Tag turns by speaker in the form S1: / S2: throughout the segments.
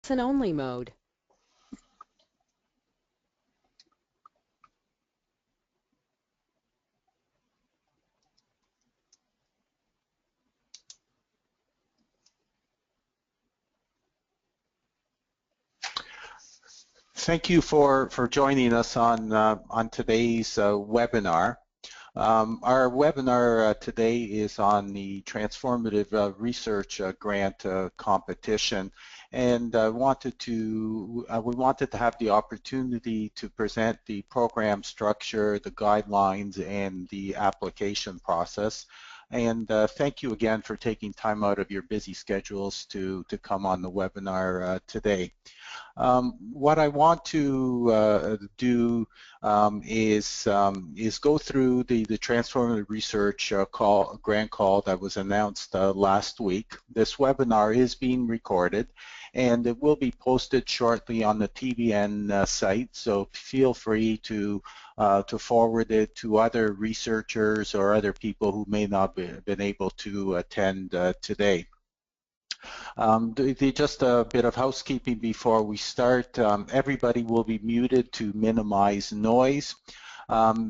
S1: Listen-only mode.
S2: Thank you for joining us on today's webinar. Our webinar today is on the Transformative Research Grant competition, and we wanted to have the opportunity to present the program structure, the guidelines, and the application process. And thank you again for taking time out of your busy schedules to come on the webinar today. What I want to do is go through the Transformative Research grant call that was announced last week. This webinar is being recorded, and it will be posted shortly on the TVN site. So feel free to forward it to other researchers or other people who may not have been able to attend today. Just a bit of housekeeping before we start. Everybody will be muted to minimize noise.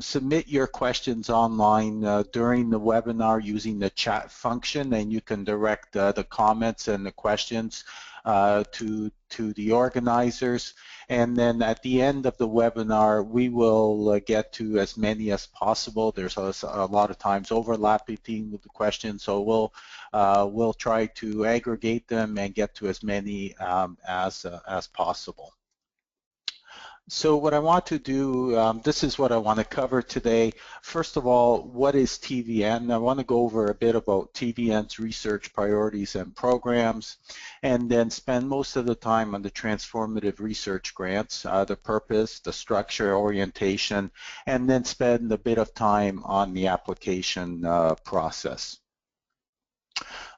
S2: Submit your questions online during the webinar using the chat function, and you can direct the comments and the questions to the organizers. And then at the end of the webinar, we will get to as many as possible. There's a lot of times overlap between the questions, so we'll try to aggregate them and get to as many as possible. So what I want to do, this is what I want to cover today. First of all, what is TVN? I want to go over a bit about TVN's research priorities and programs, and then spend most of the time on the Transformative Research Grants, the purpose, the structure, orientation, and then spend a bit of time on the application process.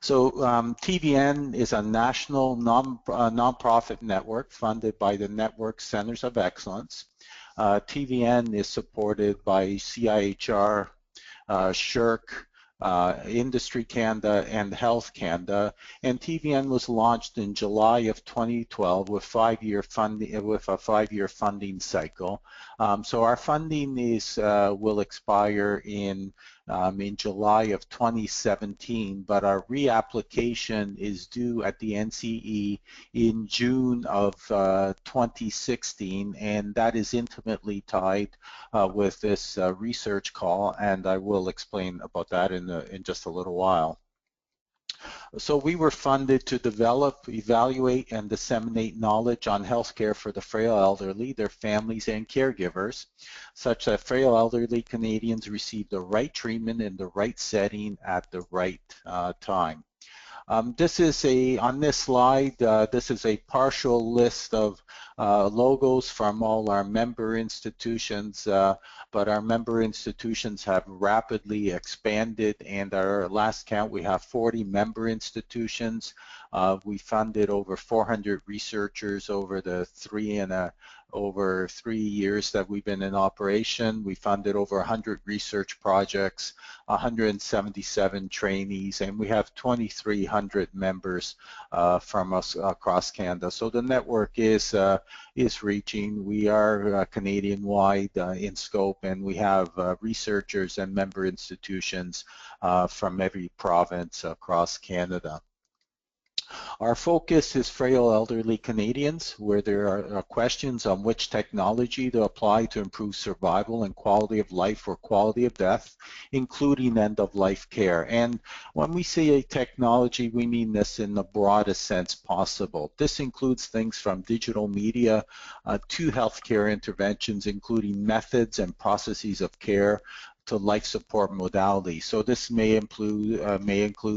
S2: So TVN is a national nonprofit network funded by the Network Centers of Excellence. TVN is supported by CIHR, SHRC, Industry Canada, and Health Canada, and TVN was launched in July of 2012 with a five-year funding cycle. So our funding will expire in July of 2017, but our reapplication is due at the NCE in June of 2016, and that is intimately tied with this research call, and I will explain about that in just a little while. So we were funded to develop, evaluate, and disseminate knowledge on healthcare for the frail elderly, their families, and caregivers, such that frail elderly Canadians receive the right treatment in the right setting at the right time. This is on this slide, this is a partial list of logos from all our member institutions, but our member institutions have rapidly expanded, and our last count we have 40 member institutions. We funded over 400 researchers over the over 3 years that we've been in operation. We funded over 100 research projects, 177 trainees, and we have 2,300 members from us across Canada. So the network is reaching. We are Canadian-wide in scope, and we have researchers and member institutions from every province across Canada. Our focus is frail elderly Canadians, where there are questions on which technology to apply to improve survival and quality of life or quality of death, including end-of-life care. And when we say technology, we mean this in the broadest sense possible. This includes things from digital media to healthcare interventions, including methods and processes of care, to life support modalities. So this may include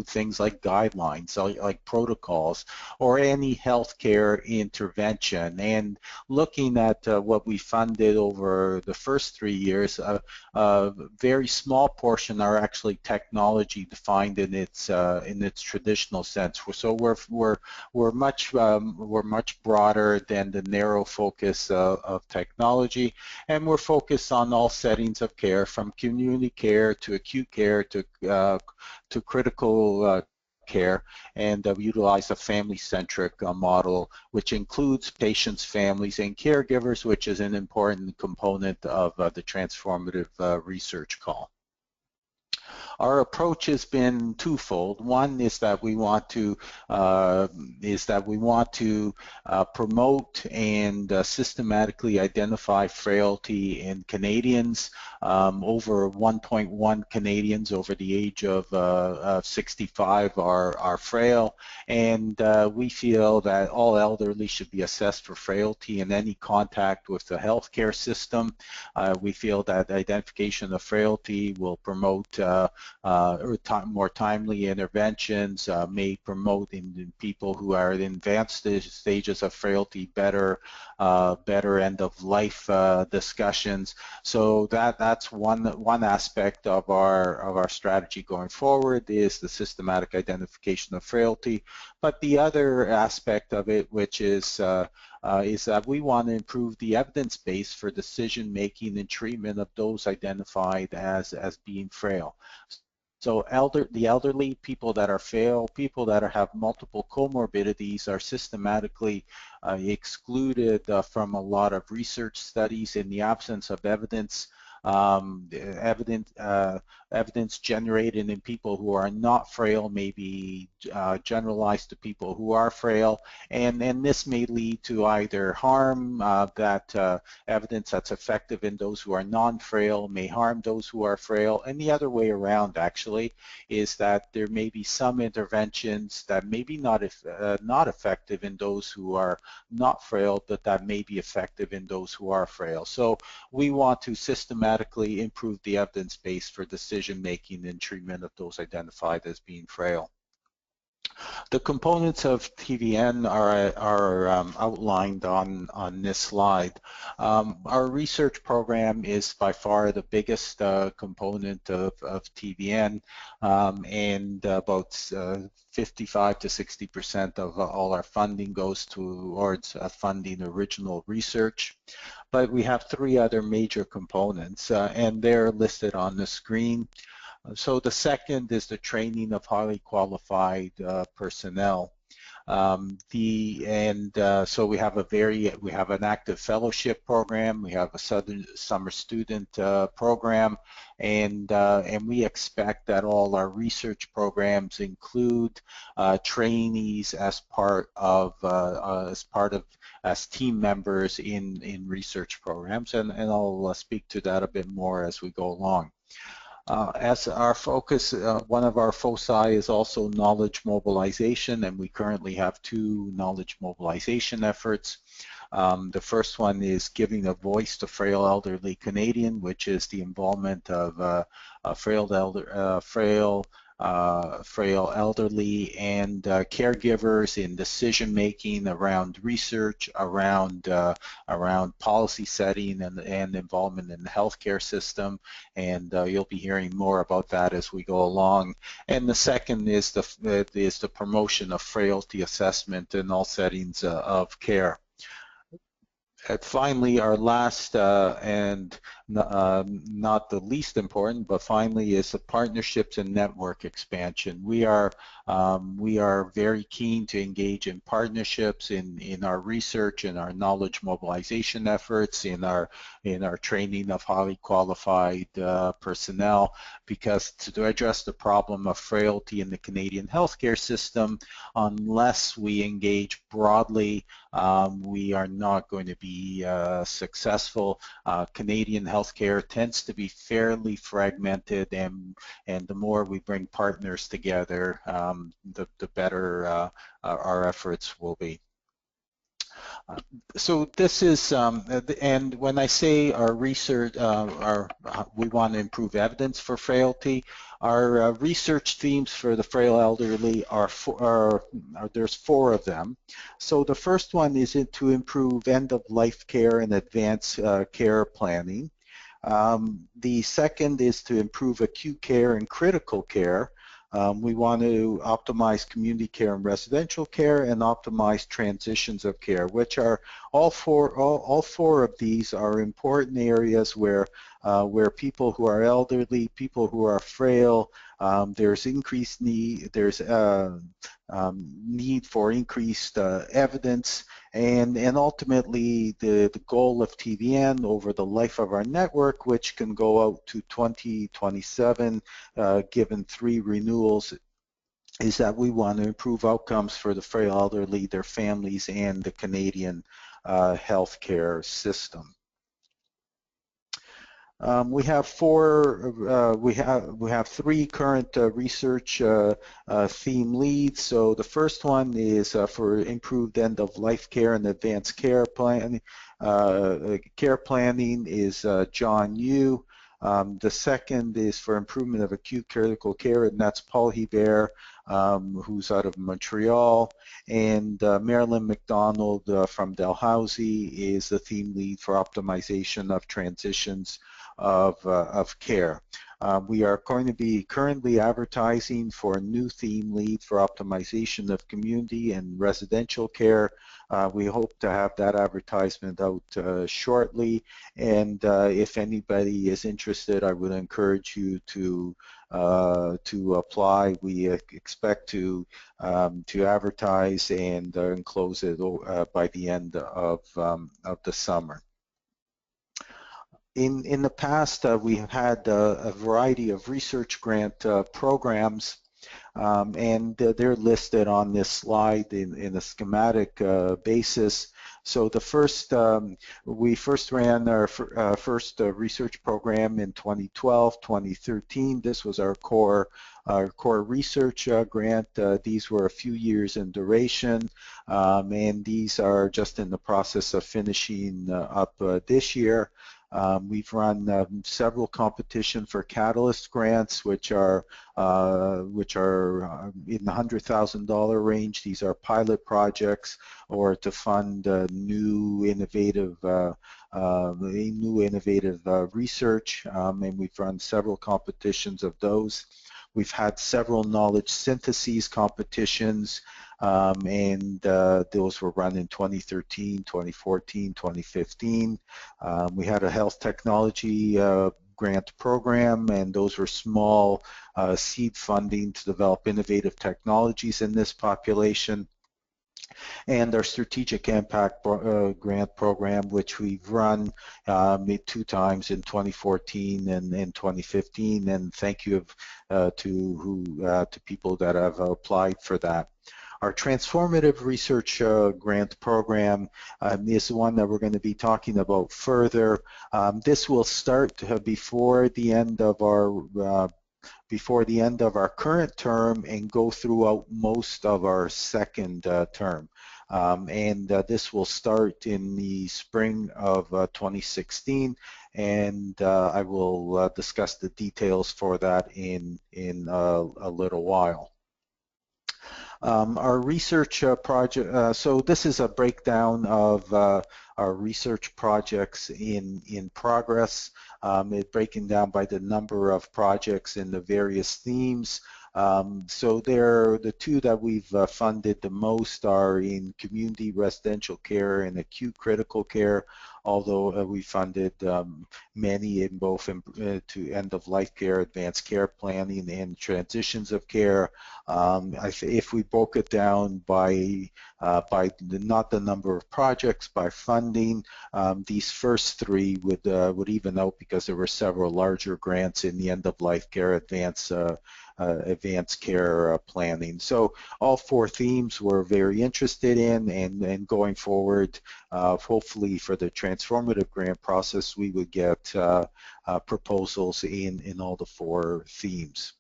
S2: things like guidelines, like protocols, or any healthcare intervention. And looking at what we funded over the first 3 years, a very small portion are actually technology defined in its traditional sense. So we're much broader than the narrow focus of technology, and we're focused on all settings of care, from community care to acute care to critical care, and we utilize a family-centric model, which includes patients, families, and caregivers, which is an important component of the transformative research call. Our approach has been twofold. One is that we want to promote and systematically identify frailty in Canadians. Over 1.1 Canadians over the age of 65 are frail, and we feel that all elderly should be assessed for frailty in any contact with the healthcare system. We feel that identification of frailty will promote more timely interventions, may promote in people who are in advanced stages of frailty better end of life discussions. So that's one aspect of our strategy going forward, is the systematic identification of frailty. But the other aspect of it, which is that we want to improve the evidence base for decision making and treatment of those identified as being frail. So the elderly, people that are frail, people that have multiple comorbidities are systematically excluded from a lot of research studies in the absence of evidence. Evidence generated in people who are not frail may be generalized to people who are frail, and this may lead to either harm, evidence that's effective in those who are non-frail may harm those who are frail, and the other way around actually is that there may be some interventions that may be not effective in those who are not frail, but that may be effective in those who are frail. So we want to systematically improve the evidence base for decision making and treatment of those identified as being frail. The components of TVN are outlined on this slide. Our research program is by far the biggest component of TVN, and about 55 to 60% of all our funding goes towards funding original research. But we have three other major components, and they're listed on the screen. So the second is the training of highly qualified personnel. So we have an active fellowship program, we have a summer student program, and we expect that all our research programs include trainees as team members in research programs, and I'll speak to that a bit more as we go along. As our focus, one of our foci is also knowledge mobilization, and we currently have two knowledge mobilization efforts. The first one is giving a voice to frail elderly Canadian, which is the involvement of frail elderly and caregivers in decision making around research, around policy setting, and involvement in the healthcare system, and you'll be hearing more about that as we go along. And the second is the promotion of frailty assessment in all settings of care. And finally, our last and not the least important, but finally, is the partnerships and network expansion. We are very keen to engage in partnerships in our research, in our knowledge mobilization efforts, in our training of highly qualified personnel, because to address the problem of frailty in the Canadian healthcare system, unless we engage broadly, we are not going to be successful. Canadian healthcare tends to be fairly fragmented, and the more we bring partners together, the better our efforts will be. So this is, and when I say our research, we want to improve evidence for frailty, our research themes for the frail elderly there's four of them. So the first one is to improve end-of-life care and advanced care planning. The second is to improve acute care and critical care. We want to optimize community care and residential care and optimize transitions of care, which are all four of these are important areas where people who are elderly, people who are frail, there's increased need, there's need for increased evidence, and ultimately the goal of TVN over the life of our network, which can go out to 2027, given 3 renewals, is that we want to improve outcomes for the frail elderly, their families, and the Canadian healthcare system. We have we have 3 current research theme leads. So the first one is for improved end-of-life care and advanced care planning. Care planning is John Yu. The second is for improvement of acute critical care, and that's Paul Hebert, who's out of Montreal. And Marilyn McDonald from Dalhousie is the theme lead for optimization of transitions of care. We are going to be currently advertising for a new theme lead for optimization of community and residential care. We hope to have that advertisement out shortly, and if anybody is interested, I would encourage you to apply. We expect to advertise and close it by the end of the summer. In the past, we have had a variety of research grant programs, and they're listed on this slide in a schematic basis. So the first, we first ran our first research program in 2012, 2013. This was our core research grant. These were a few years in duration, and these are just in the process of finishing up this year. We've run several competitions for Catalyst grants, which are in the $100,000 range. These are pilot projects or to fund new innovative research, and we've run several competitions of those. We've had several knowledge syntheses competitions, and those were run in 2013, 2014, 2015. We had a health technology grant program, and those were small seed funding to develop innovative technologies in this population. And our strategic impact grant program, which we've run 2 times in 2014 and in 2015, and thank you to people that have applied for that. Our Transformative Research Grant Program is one that we're going to be talking about further. This will start before the end of our current term and go throughout most of our second term. This will start in the spring of 2016, and I will discuss the details for that in a little while. Our research project, so this is a breakdown of our research projects in progress. It's breaking down by the number of projects in the various themes. So the 2 that we've funded the most are in community residential care and acute critical care, although we funded many in both to end-of-life care, advanced care planning, and transitions of care. If we broke it down by not the number of projects, by funding, these first 3 would even out because there were several larger grants in the end-of-life care, advanced care planning. So all 4 themes we're very interested in, and going forward, hopefully for the transformative grant process, we would get proposals in all the 4 themes.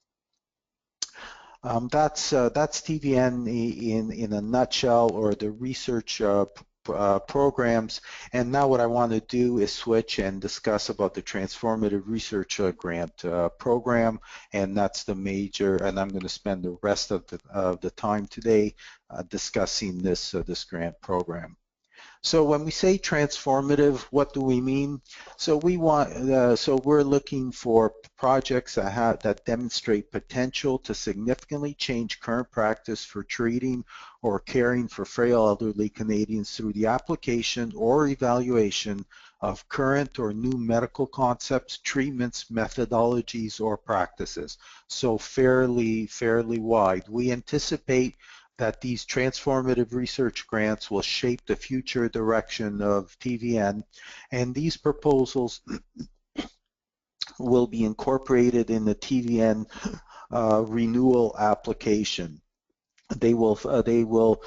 S2: That's TVN in a nutshell, or the research programs. And now what I want to do is switch and discuss about the Transformative Research Grant Program, and that's the major, and I'm going to spend the rest of the time today discussing this grant program. So when we say transformative, what do we mean? So we want, so we're looking for projects that demonstrate potential to significantly change current practice for treating or caring for frail elderly Canadians through the application or evaluation of current or new medical concepts, treatments, methodologies, or practices. So fairly wide. We anticipate that these transformative research grants will shape the future direction of TVN, and these proposals will be incorporated in the TVN renewal application. They will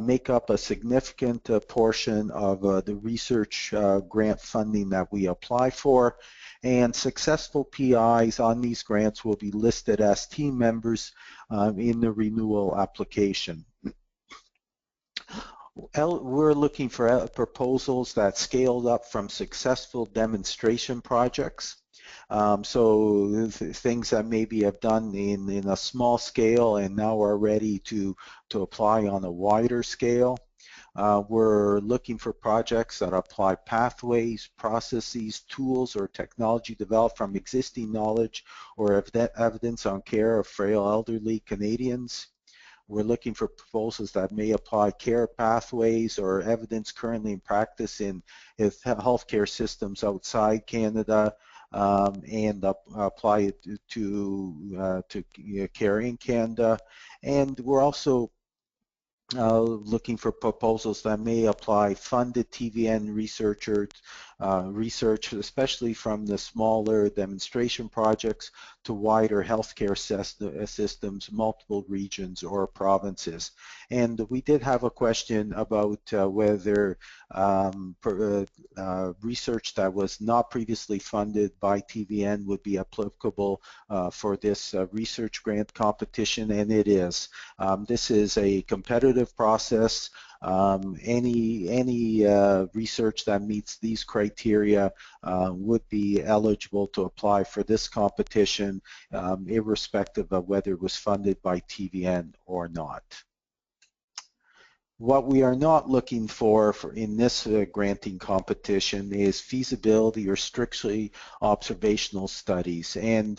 S2: make up a significant portion of the research grant funding that we apply for, and successful PIs on these grants will be listed as team members in the renewal application. We're looking for proposals that scaled up from successful demonstration projects. So things that maybe have done in a small scale and now are ready to apply on a wider scale. We're looking for projects that apply pathways, processes, tools, or technology developed from existing knowledge or evidence on care of frail elderly Canadians. We're looking for proposals that may apply care pathways or evidence currently in practice in healthcare systems outside Canada, and apply it to care in Canada. And we're also looking for proposals that may apply funded TVN research, especially from the smaller demonstration projects to wider healthcare systems, multiple regions or provinces. And we did have a question about whether research that was not previously funded by TVN would be applicable for this research grant competition, and it is. This is a competitive process. Any research that meets these criteria would be eligible to apply for this competition, irrespective of whether it was funded by TVN or not. What we are not looking for in this granting competition is feasibility or strictly observational studies. And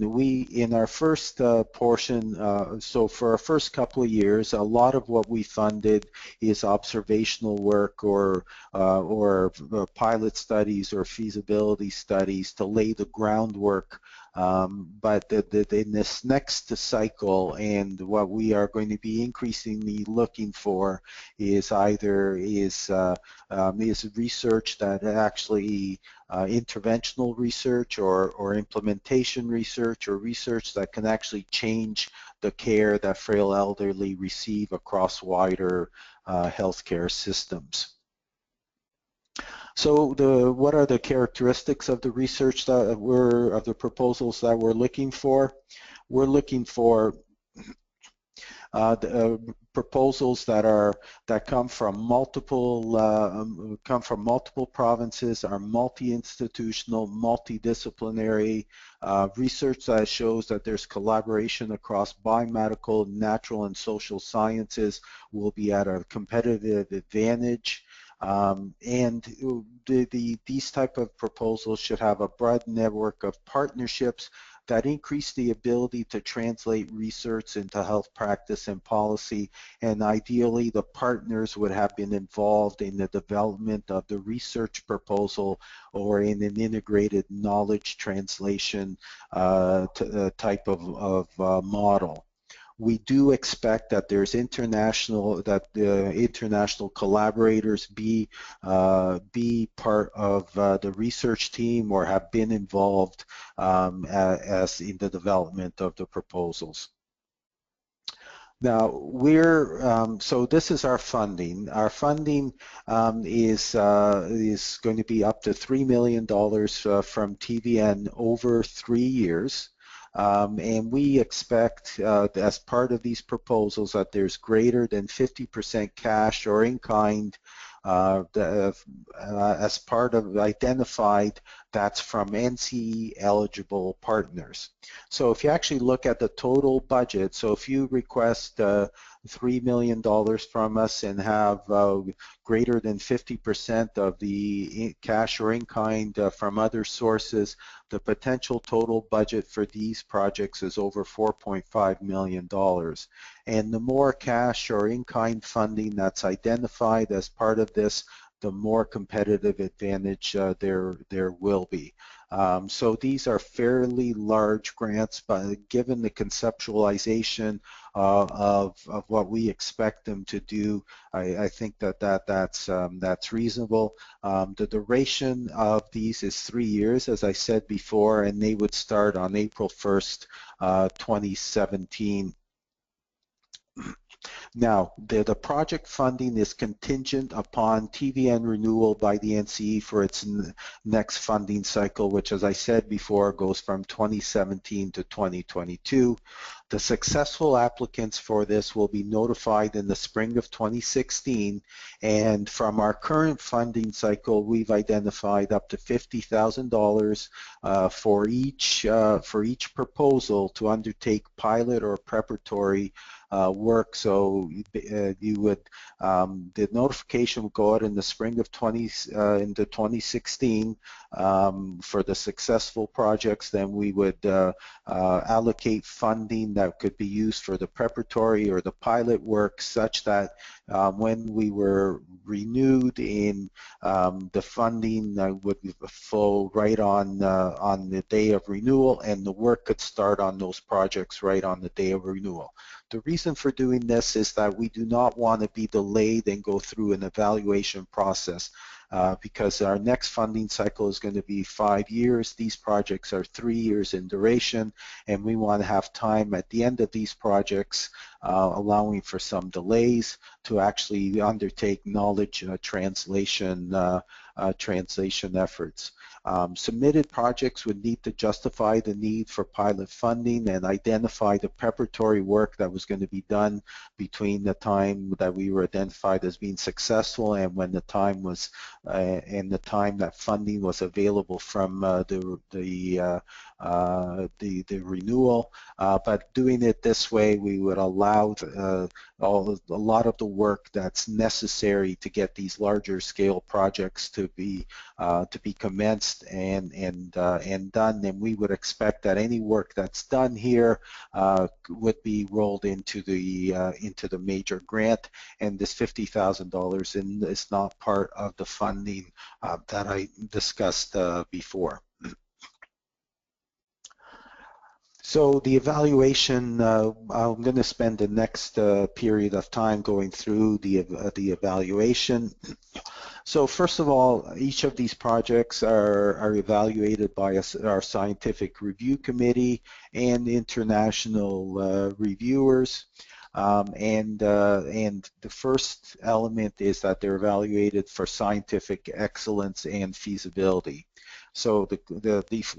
S2: we, in our first portion, so for our first couple of years, a lot of what we funded is observational work or pilot studies or feasibility studies to lay the groundwork. But in this next cycle, and what we are going to be increasingly looking for is either is research that actually interventional research or implementation research or research that can actually change the care that frail elderly receive across wider healthcare systems. So what are the characteristics of the research that of the proposals that we're looking for? We're looking for proposals that come from multiple provinces, are multi-institutional, multidisciplinary, research that shows that there's collaboration across biomedical, natural, and social sciences will be at a competitive advantage. And these type of proposals should have a broad network of partnerships that increase the ability to translate research into health practice and policy, and ideally the partners would have been involved in the development of the research proposal or in an integrated knowledge translation type of model. We do expect that there's international collaborators be part of the research team or have been involved as in the development of the proposals. Now so this is our funding. Our funding is going to be up to $3 million from TVN over 3 years. And we expect as part of these proposals that there's greater than 50% cash or in-kind as part of identified that's from NCE eligible partners. So if you actually look at the total budget, so if you request $3 million from us and have greater than 50% of the cash or in-kind from other sources, the potential total budget for these projects is over $4.5 million. And the more cash or in-kind funding that's identified as part of this, the more competitive advantage there will be. So these are fairly large grants, but given the conceptualization of what we expect them to do, I think that's reasonable. The duration of these is 3 years, as I said before, and they would start on April 1st, 2017. Now, the project funding is contingent upon TVN renewal by the NCE for its next funding cycle, which, as I said before, goes from 2017 to 2022. The successful applicants for this will be notified in the spring of 2016, and from our current funding cycle, we've identified up to $50,000 for each proposal to undertake pilot or preparatory work. So you would the notification would go out in the spring of into 2016 for the successful projects. Then we would allocate funding that could be used for the preparatory or the pilot work, such that when we were renewed in the funding would flow right on the day of renewal, and the work could start on those projects right on the day of renewal. The reason for doing this is that we do not want to be delayed and go through an evaluation process because our next funding cycle is going to be 5 years. These projects are 3 years in duration, and we want to have time at the end of these projects, allowing for some delays, to actually undertake knowledge translation efforts. Submitted projects would need to justify the need for pilot funding and identify the preparatory work that was going to be done between the time that we were identified as being successful and when the time was and the time that funding was available from the renewal. But doing it this way, we would allow a lot of the work that's necessary to get these larger scale projects to be commenced and done, and we would expect that any work that's done here would be rolled into the major grant, and this $50,000 is not part of the funding that I discussed before. So the evaluation, I'm going to spend the next period of time going through the evaluation. So first of all, each of these projects are evaluated by our scientific review committee and international reviewers. And the first element is that they're evaluated for scientific excellence and feasibility. So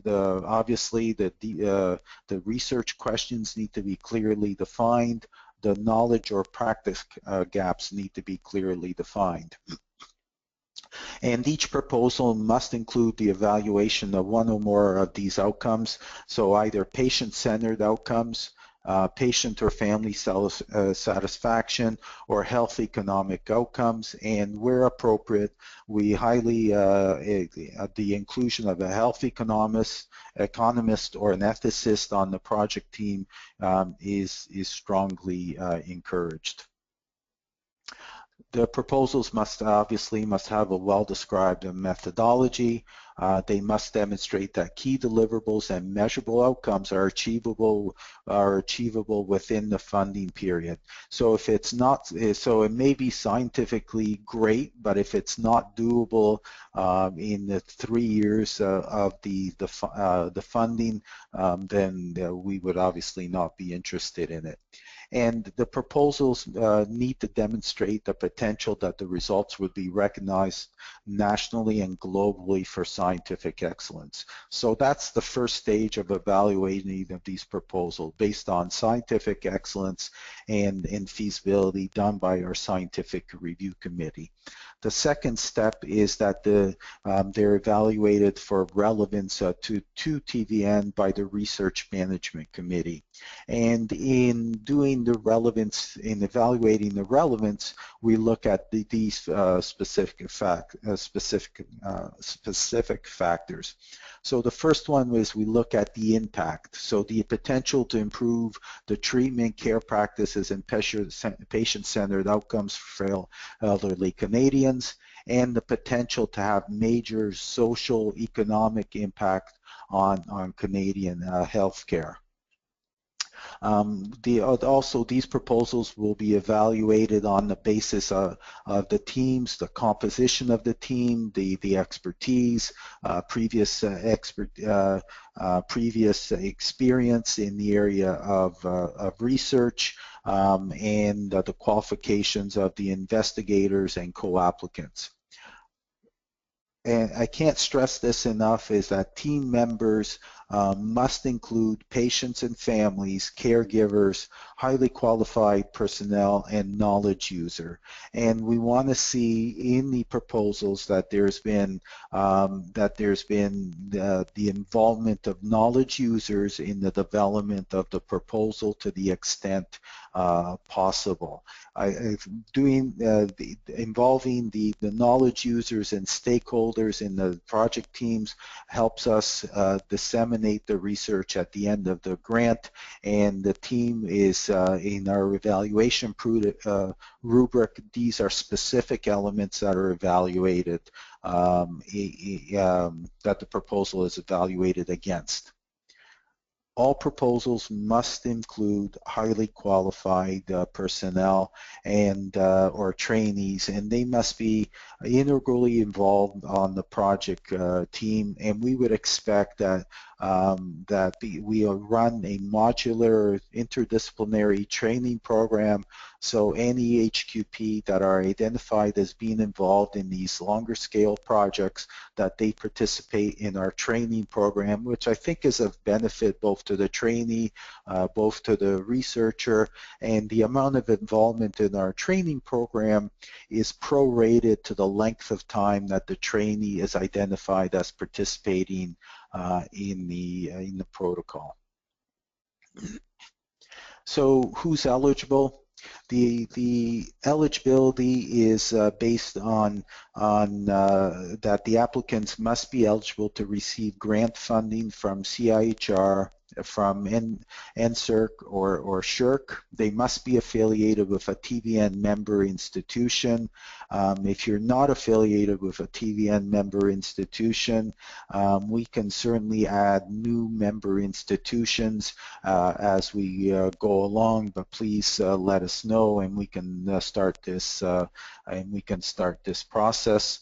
S2: obviously the research questions need to be clearly defined. The knowledge or practice gaps need to be clearly defined. And each proposal must include the evaluation of one or more of these outcomes, so either patient-centered outcomes, patient or family satisfaction, or health economic outcomes, and where appropriate, we highly the inclusion of a health economist or an ethicist on the project team is strongly encouraged. The proposals must have a well-described methodology. They must demonstrate that key deliverables and measurable outcomes are achievable within the funding period. So if it's not, so it may be scientifically great, but if it's not doable in the 3 years of the funding, then we would obviously not be interested in it. And the proposals need to demonstrate the potential that the results would be recognized nationally and globally for scientific excellence. So that's the first stage of evaluating of these proposals, based on scientific excellence and feasibility done by our scientific review committee. The second step is that they're evaluated for relevance to TVN by the research management committee. And in doing the relevance, in evaluating the relevance, we look at these specific factors. So the first one is we look at the impact. So the potential to improve the treatment, care practices, and patient-centered outcomes for elderly Canadians, and the potential to have major social, economic impact on Canadian healthcare. Also, these proposals will be evaluated on the basis of the teams, the composition of the team, the expertise, previous experience in the area of research, and the qualifications of the investigators and co-applicants. And I can't stress this enough, is that team members must include patients and families, caregivers, highly qualified personnel, and knowledge user. And we want to see in the proposals that there's been the involvement of knowledge users in the development of the proposal to the extent possible. Involving the knowledge users and stakeholders in the project teams helps us disseminate the research at the end of the grant, and the team is in our evaluation rubric. These are specific elements that are evaluated, that the proposal is evaluated against. All proposals must include highly qualified personnel and or trainees, and they must be integrally involved on the project team. And we would expect that we run a modular interdisciplinary training program, so any HQP that are identified as being involved in these longer scale projects, that they participate in our training program, which I think is of benefit both to the trainee, both to the researcher, and the amount of involvement in our training program is prorated to the length of time that the trainee is identified as participating in the protocol. So who's eligible? The eligibility is based on that the applicants must be eligible to receive grant funding from CIHR, from NSERC or SHRC. They must be affiliated with a TVN member institution. If you're not affiliated with a TVN member institution, we can certainly add new member institutions as we go along, but please let us know, and we can start this process.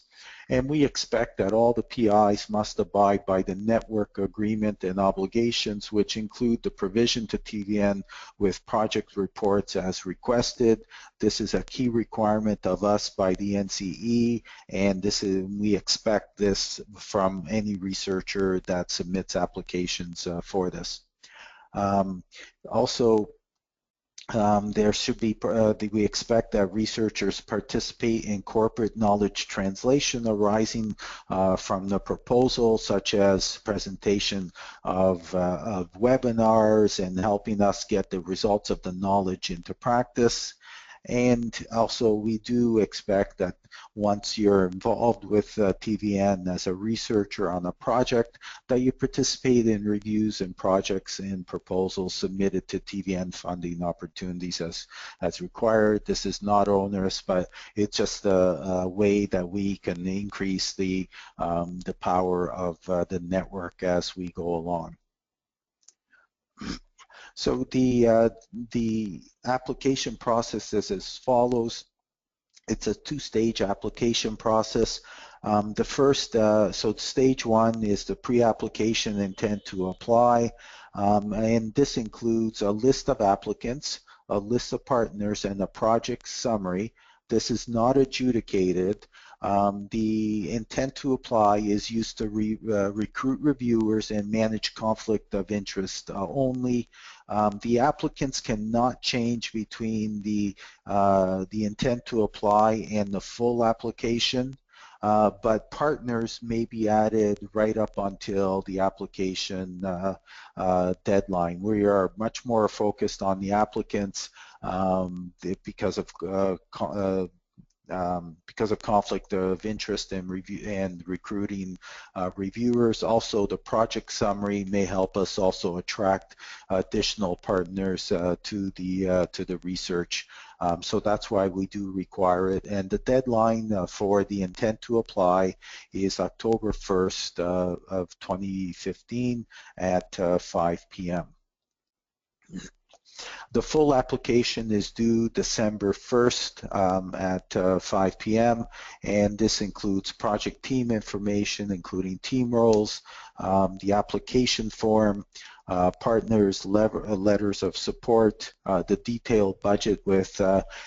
S2: And we expect that all the PIs must abide by the network agreement and obligations, which include the provision to TVN with project reports as requested. This is a key requirement of us by the NCE, and we expect this from any researcher that submits applications for this. Also, there should be, we expect that researchers participate in corporate knowledge translation arising from the proposal, such as presentation of webinars and helping us get the results of the knowledge into practice. And also, we do expect that once you're involved with TVN as a researcher on a project, that you participate in reviews and projects and proposals submitted to TVN funding opportunities as required. This is not onerous, but it's just a way that we can increase the power of the network as we go along. So the application process is as follows. It's a two-stage application process. The first, so stage one is the pre-application intent to apply, and this includes a list of applicants, a list of partners, and a project summary. This is not adjudicated. The intent to apply is used to recruit reviewers and manage conflict of interest only. The applicants cannot change between the intent to apply and the full application. but partners may be added right up until the application deadline. We are much more focused on the applicants because of conflict of interest and review and recruiting reviewers. Also, the project summary may help us also attract additional partners to the research. So that's why we do require it. And the deadline for the intent to apply is October 1st of 2015 at 5 p.m. The full application is due December 1st at 5 p.m. and this includes project team information, including team roles, the application form, partners letters of support, the detailed budget with,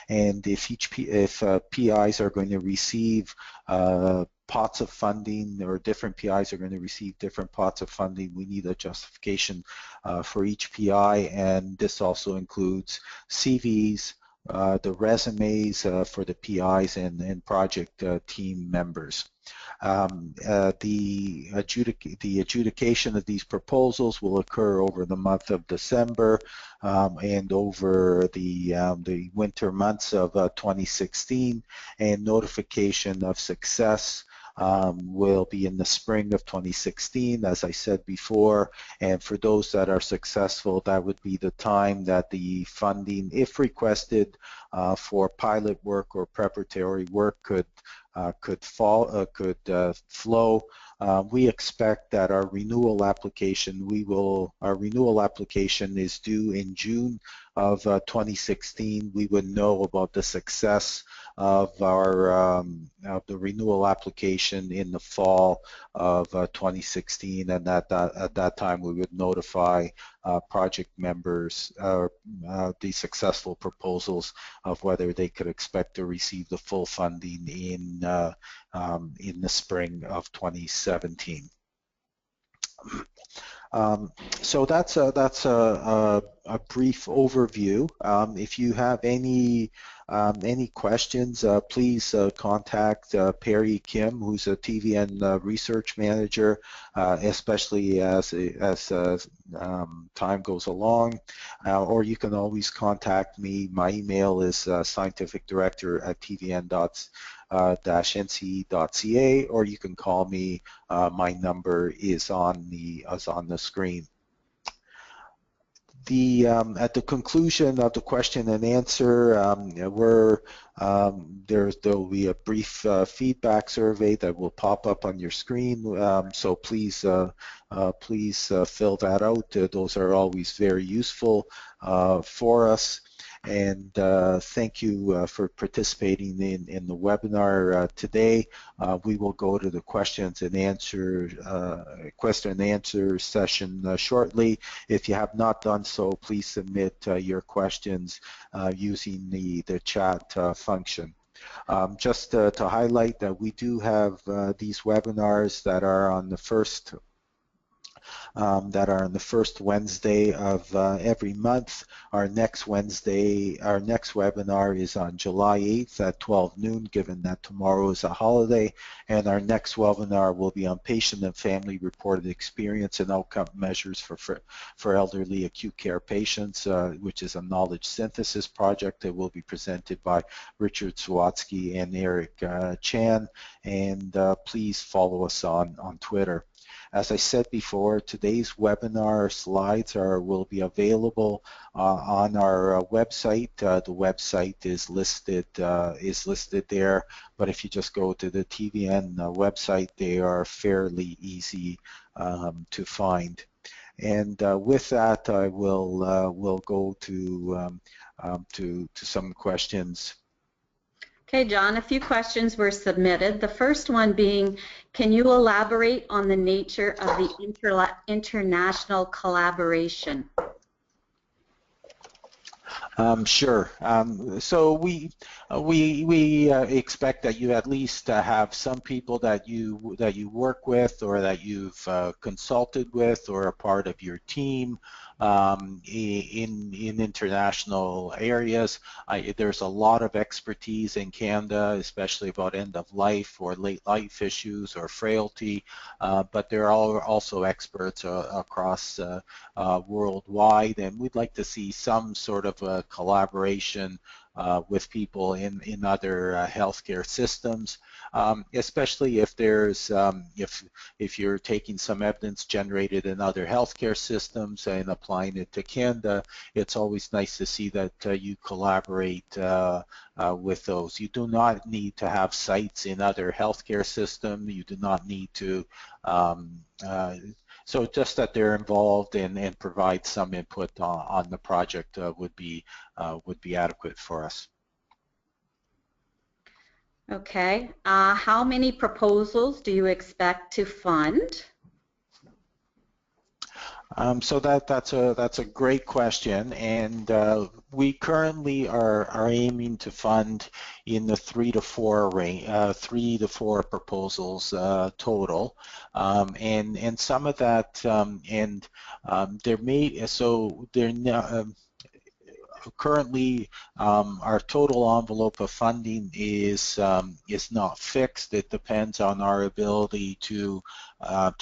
S2: and if PIs are going to receive pots of funding, or different PIs are going to receive different pots of funding, we need a justification for each PI, and this also includes CVs, the resumes for the PIs and project team members. The adjudication of these proposals will occur over the month of December and over the winter months of 2016, and notification of success will be in the spring of 2016, as I said before, and for those that are successful, that would be the time that the funding, if requested, for pilot work or preparatory work could flow. We expect that our renewal application is due in June of 2016. We would know about the success of the renewal application in the fall of 2016, and at that time we would notify project members the successful proposals of whether they could expect to receive the full funding in the spring of 2017. So that's a brief overview. If you have any questions, please contact Perry Kim, who's a TVN research manager, especially as time goes along, or you can always contact me. My email is scientificdirector@tvn.nce.ca, or you can call me. My number is on the screen. At the conclusion of the question and answer, there will be a brief feedback survey that will pop up on your screen. So please fill that out. Those are always very useful for us. And thank you for participating in the webinar today. We will go to the question and answer session shortly. If you have not done so, please submit your questions using the chat function. Just to highlight that we do have these webinars that are on the first Wednesday of every month. Our next webinar is on July 8th at 12 noon, given that tomorrow is a holiday, and our next webinar will be on patient and family reported experience and outcome measures for elderly acute care patients, which is a knowledge synthesis project that will be presented by Richard Sawatsky and Eric Chan, and please follow us on Twitter. As I said before, today's webinar slides will be available on our website. The website is listed there, but if you just go to the TVN website, they are fairly easy to find. And with that, I will go to some questions.
S1: Okay, John, a few questions were submitted. The first one being, can you elaborate on the nature of the international collaboration?
S2: Sure. So we expect that you at least have some people that you work with or that you've consulted with or a part of your team in international areas. There's a lot of expertise in Canada, especially about end of life or late life issues or frailty, but there are also experts across worldwide, and we'd like to see some sort of a collaboration with people in other healthcare systems, especially if there's if you're taking some evidence generated in other healthcare systems and applying it to Canada. It's always nice to see that you collaborate with those. You do not need to have sites in other healthcare systems. You do not need to um, uh, so just that they're involved and provide some input on the project would be adequate for us.
S1: Okay. How many proposals do you expect to fund?
S2: So that's a great question, and we currently are aiming to fund in the 3 to 4 range, 3 to 4 proposals total, and some of that there may so there currently our total envelope of funding is not fixed. It depends on our ability to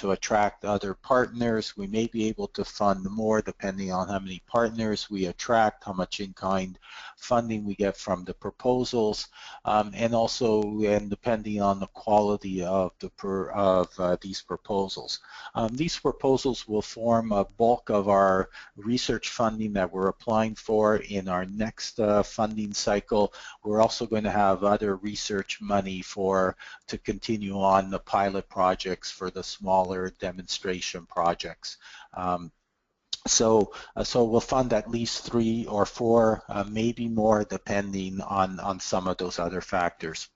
S2: attract other partners. We may be able to fund more depending on how many partners we attract, how much in-kind funding we get from the proposals, and also depending on the quality of these proposals. These proposals will form a bulk of our research funding that we're applying for in our next funding cycle. We're also going to have other research money to continue on the pilot projects for the smaller demonstration projects. So we'll fund at least 3 or 4, maybe more, depending on some of those other factors.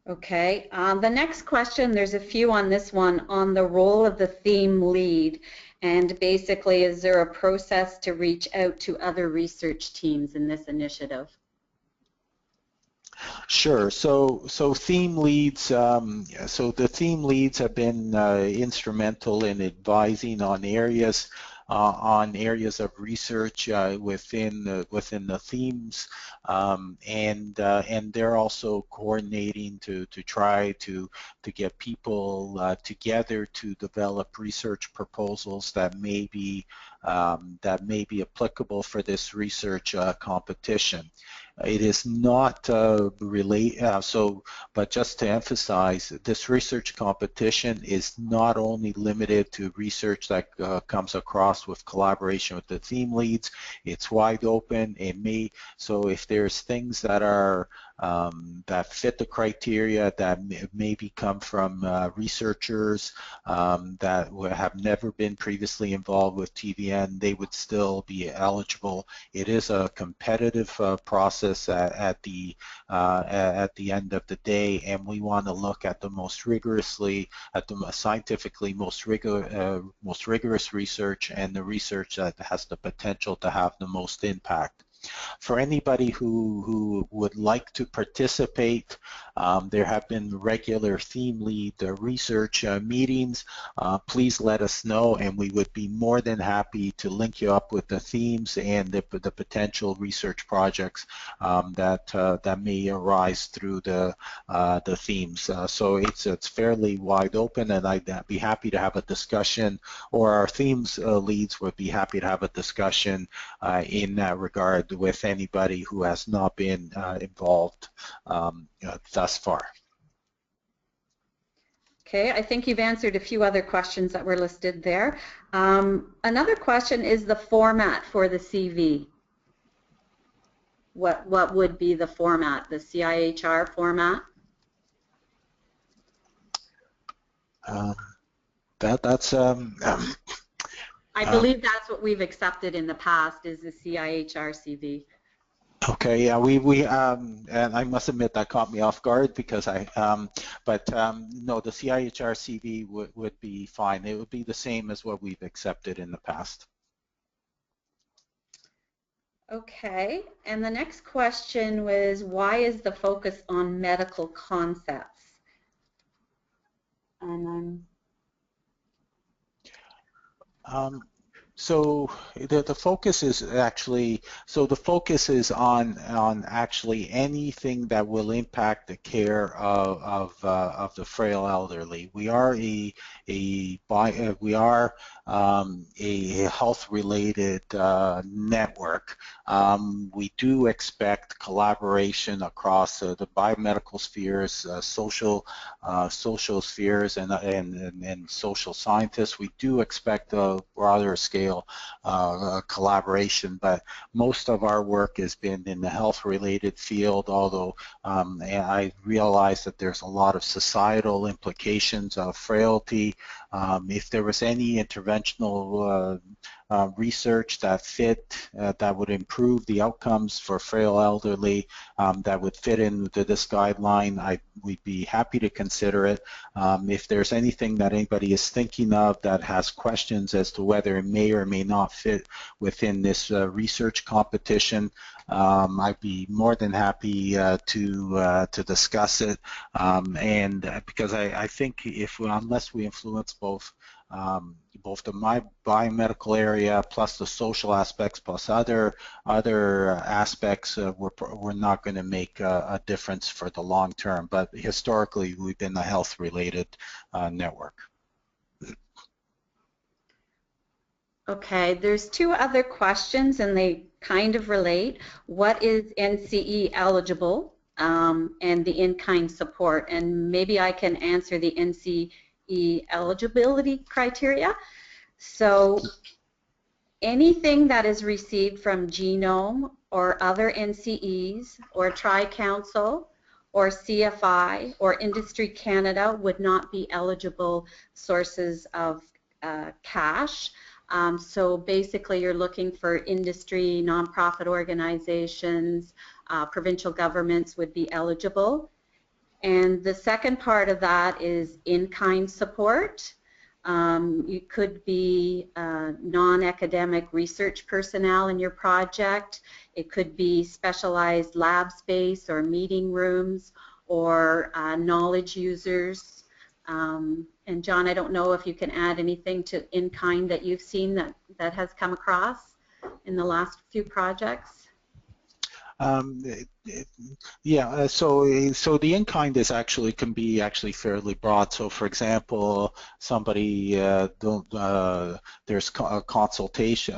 S1: Okay. The next question, there's a few on this one, on the role of the theme lead. And basically, is there a process to reach out to other research teams in this initiative?
S2: Sure. So theme leads. So the theme leads have been instrumental in advising on areas of research within the themes, and they're also coordinating to try to get people together to develop research proposals that may be applicable for this research competition. It is not but just to emphasize, this research competition is not only limited to research that comes across with collaboration with the theme leads. It's wide open. So if there's things that are that fit the criteria that maybe come from researchers that have never been previously involved with TVN, they would still be eligible. It is a competitive process at the end of the day, and we want to look at the scientifically most rigorous research and the research that has the potential to have the most impact. For anybody who would like to participate, there have been regular theme lead research meetings. Please let us know, and we would be more than happy to link you up with the themes and the potential research projects that may arise through the themes. So it's fairly wide open, and I'd be happy to have a discussion, or our themes leads would be happy to have a discussion in that regard with anybody who has not been involved thus far.
S1: Okay, I think you've answered a few other questions that were listed there. Another question is the format for the CV. What would be the format, the CIHR format?
S2: That's
S1: I believe that's what we've accepted in the past, is the CIHR CV.
S2: Okay, yeah, and I must admit that caught me off guard because no, the CIHR CV would be fine. It would be the same as what we've accepted in the past.
S1: Okay, and the next question was, why is the focus on medical concepts? And
S2: So the focus is actually, so the focus is on actually anything that will impact the care of the frail elderly. We are a health-related network. We do expect collaboration across the biomedical spheres, social spheres, and social scientists. We do expect a broader scale collaboration, but most of our work has been in the health-related field, although I realize that there's a lot of societal implications of frailty. If there was any interventional research that that would improve the outcomes for frail elderly, that would fit into this guideline, we'd be happy to consider it. If there's anything that anybody is thinking of that has questions as to whether it may or may not fit within this research competition, I'd be more than happy to discuss it. And because I think unless we influence both the biomedical area plus the social aspects plus other aspects, we're not going to make a difference for the long term. But historically, we've been a health-related network.
S1: okay, there's two other questions and they kind of relate. What is NCE eligible and the in-kind support? And maybe I can answer the NCE eligibility criteria. So anything that is received from Genome or other NCEs or Tri-Council or CFI or Industry Canada would not be eligible sources of cash. So basically you're looking for industry, nonprofit organizations, provincial governments would be eligible. And the second part of that is in-kind support. It could be non-academic research personnel in your project. It could be specialized lab space or meeting rooms or knowledge users. And John, I don't know if you can add anything to in-kind that you've seen that has come across in the last few projects.
S2: Yeah, so the in-kind is can be fairly broad. So for example, somebody there's a consultation,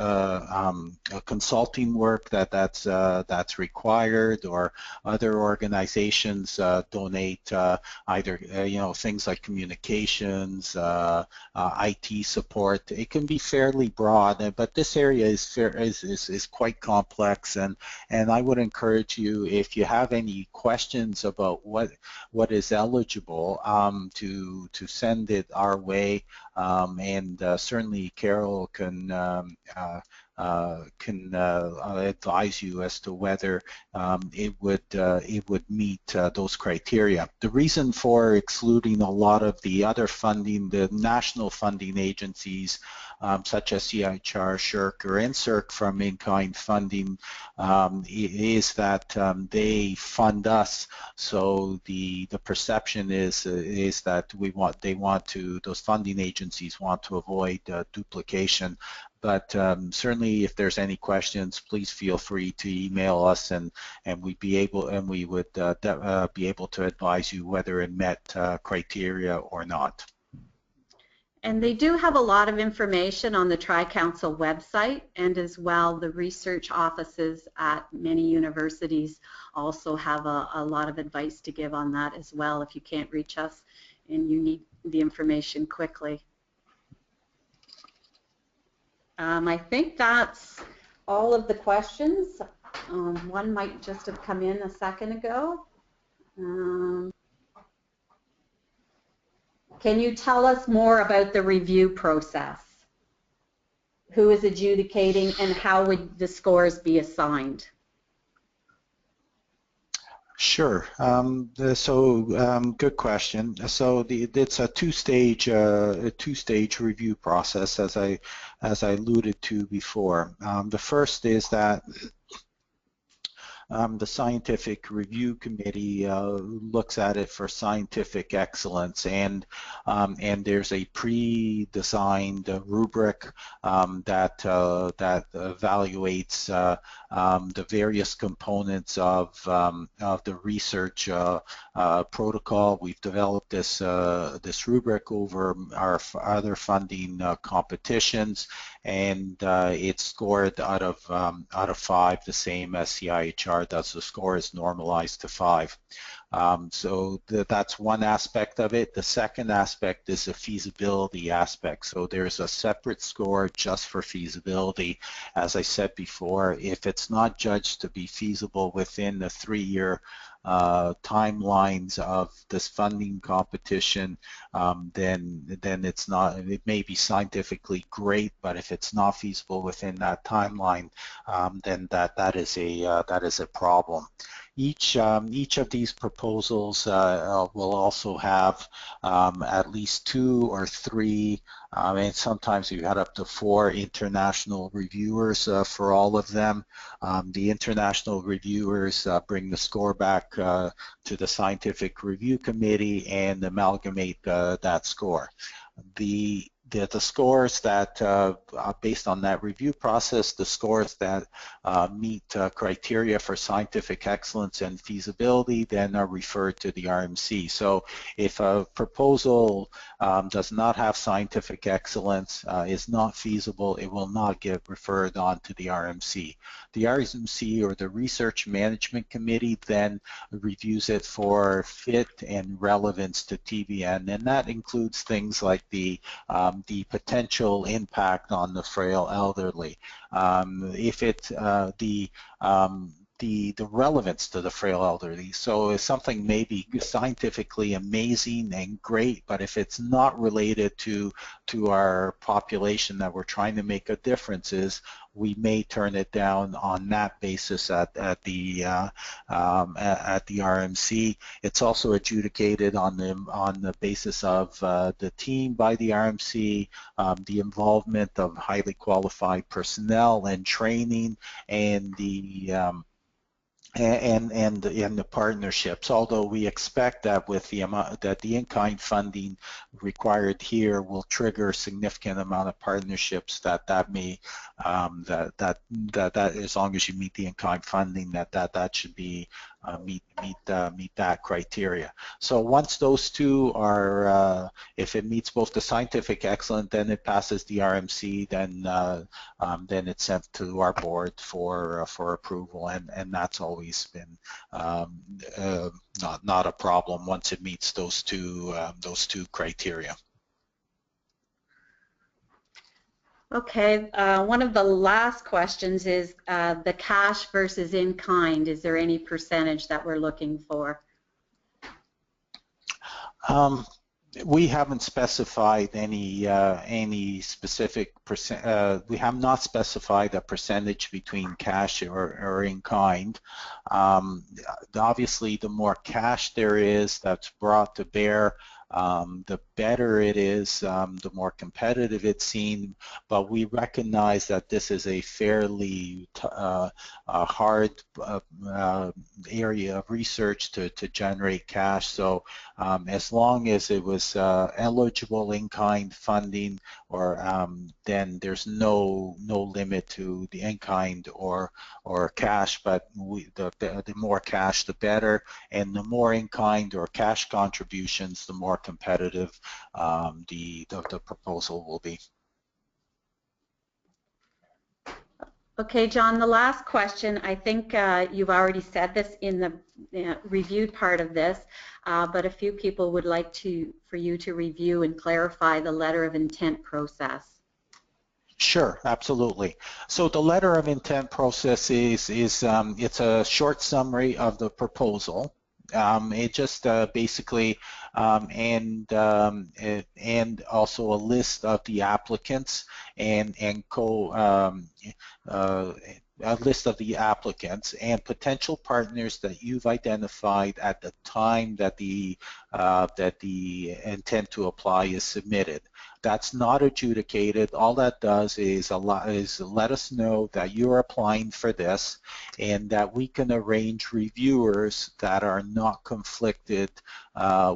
S2: consulting work that's required, or other organizations donate either things like communications, IT support. It can be fairly broad, but this area is quite complex, and I would encourage you, if you have any questions about what is eligible, to send it our way, and certainly Carol can advise you as to whether it would meet those criteria. The reason for excluding a lot of the other funding, the national funding agencies, such as CIHR, SSHRC, or NSERC from in-kind funding, is that they fund us. So the perception is that those funding agencies want to avoid duplication. But certainly, if there's any questions, please feel free to email us, and we would be able to advise you whether it met criteria or not.
S1: And they do have a lot of information on the Tri-Council website, and as well the research offices at many universities also have a lot of advice to give on that as well if you can't reach us and you need the information quickly. I think that's all of the questions. One might just have come in a second ago. Can you tell us more about the review process? Who is adjudicating and how would the scores be assigned?
S2: Sure. Good question. So it's a two-stage review process, as I alluded to before. The first is that the scientific review committee looks at it for scientific excellence, and there's a pre-designed rubric that evaluates the various components of the research protocol. We've developed this rubric over our other funding competitions, and it's scored out of 5, the same as CIHR does. The score is normalized to 5. So that's one aspect of it. The second aspect is the feasibility aspect. So there's a separate score just for feasibility. As I said before, if it's not judged to be feasible within the 3-year timelines of this funding competition, then it's not. It may be scientifically great, but if it's not feasible within that timeline, then that is a problem. Each of these proposals will also have at least 2 or 3, and sometimes you had up to 4 international reviewers for all of them. The international reviewers bring the score back to the scientific review committee and amalgamate that score. The scores that, based on that review process, the scores that meet criteria for scientific excellence and feasibility then are referred to the RMC. So if a proposal does not have scientific excellence, is not feasible, it will not get referred on to the RMC. The RMC, or the Research Management Committee, then reviews it for fit and relevance to TVN, and that includes things like the potential impact on the frail elderly. If it the relevance to the frail elderly. So if something may be scientifically amazing and great, but if it's not related to our population that we're trying to make a difference is, we may turn it down on that basis at the RMC. It's also adjudicated on the basis of the team by the RMC, the involvement of highly qualified personnel and training, and the the partnerships. Although we expect that with the amount that the in-kind funding required here will trigger a significant amount of partnerships, that may that as long as you meet the in-kind funding, that should be meet that criteria. So once those two are, if it meets both the scientific excellence, then it passes the RMC, then it's sent to our board for approval, and that's always been not a problem once it meets those two criteria.
S1: Okay, one of the last questions is the cash versus in-kind. Is there any percentage that we're looking for?
S2: We haven't specified any specific percent. We have not specified a percentage between cash or in kind. Obviously, the more cash there is that's brought to bear, the better it is, the more competitive it's seen. But we recognize that this is a fairly hard area of research to generate cash. So as long as it was eligible in-kind funding, or then there's no limit to the in-kind or cash. But the more cash, the better, and the more in-kind or cash contributions, the more competitive the proposal will be.
S1: Okay, John, the last question, I think you've already said this in the reviewed part of this, but a few people would like for you to review and clarify the letter of intent process.
S2: Sure, absolutely. So the letter of intent process is it's a short summary of the proposal. It just basically and also a list of the applicants and a list of the applicants and potential partners that you've identified at the time that the intent to apply is submitted. That's not adjudicated. All that does is let us know that you're applying for this and that we can arrange reviewers that are not conflicted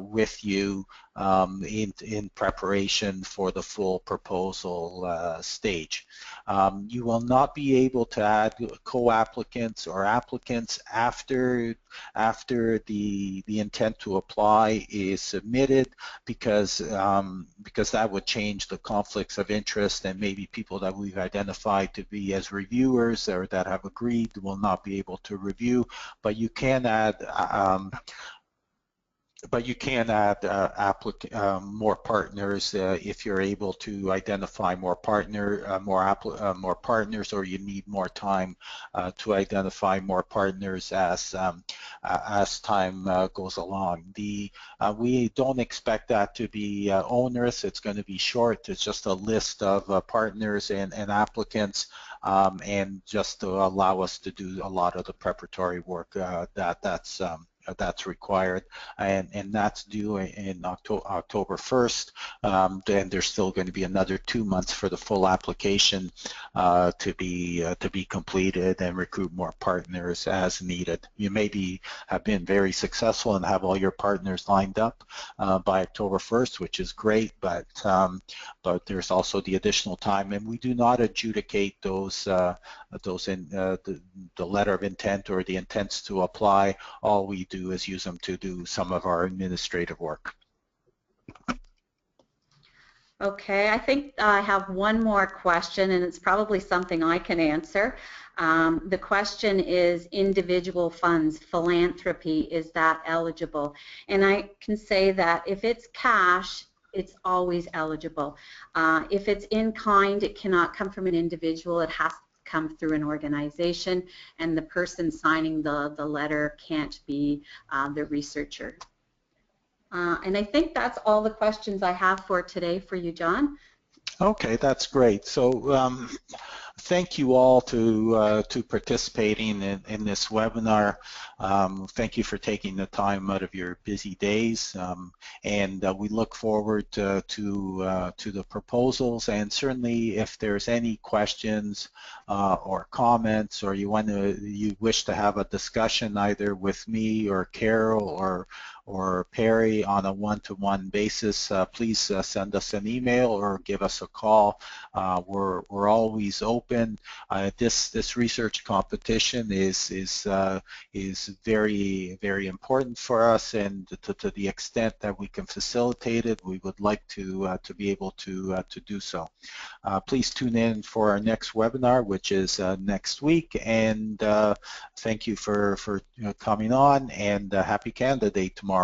S2: with you in preparation for the full proposal stage. You will not be able to add co-applicants or applicants after the intent to apply is submitted, because that would change the conflicts of interest, and maybe people that we've identified to be as reviewers or that have agreed will not be able to review. But you can add more partners if you're able to identify more partners, or you need more time to identify more partners as time goes along. We don't expect that to be onerous. It's going to be short. It's just a list of partners and applicants, and just to allow us to do a lot of the preparatory work that's required, and that's due in October 1st. Then there's still going to be another 2 months for the full application to be completed and recruit more partners as needed. You maybe have been very successful and have all your partners lined up by October 1st, which is great, but there's also the additional time, and we do not adjudicate those in the letter of intent or the intents to apply. All we do is use them to do some of our administrative work.
S1: Okay, I think I have one more question, and it's probably something I can answer. The question is, individual funds, philanthropy, is that eligible? And I can say that if it's cash, it's always eligible. If it's in kind, it cannot come from an individual. It has to come through an organization, and the person signing the letter can't be the researcher. And I think that's all the questions I have for today for you, John.
S2: Okay, that's great. So thank you all to participating in this webinar. Thank you for taking the time out of your busy days, and we look forward to the proposals. And certainly, if there's any questions or comments, or you wish to have a discussion either with me or Carol or Perry on a one-to-one basis, please send us an email or give us a call. We're always open. This research competition is very, very important for us, and to the extent that we can facilitate it, we would like to be able to do so. Please tune in for our next webinar, which is next week, and thank you for coming on, and happy Canada Day tomorrow.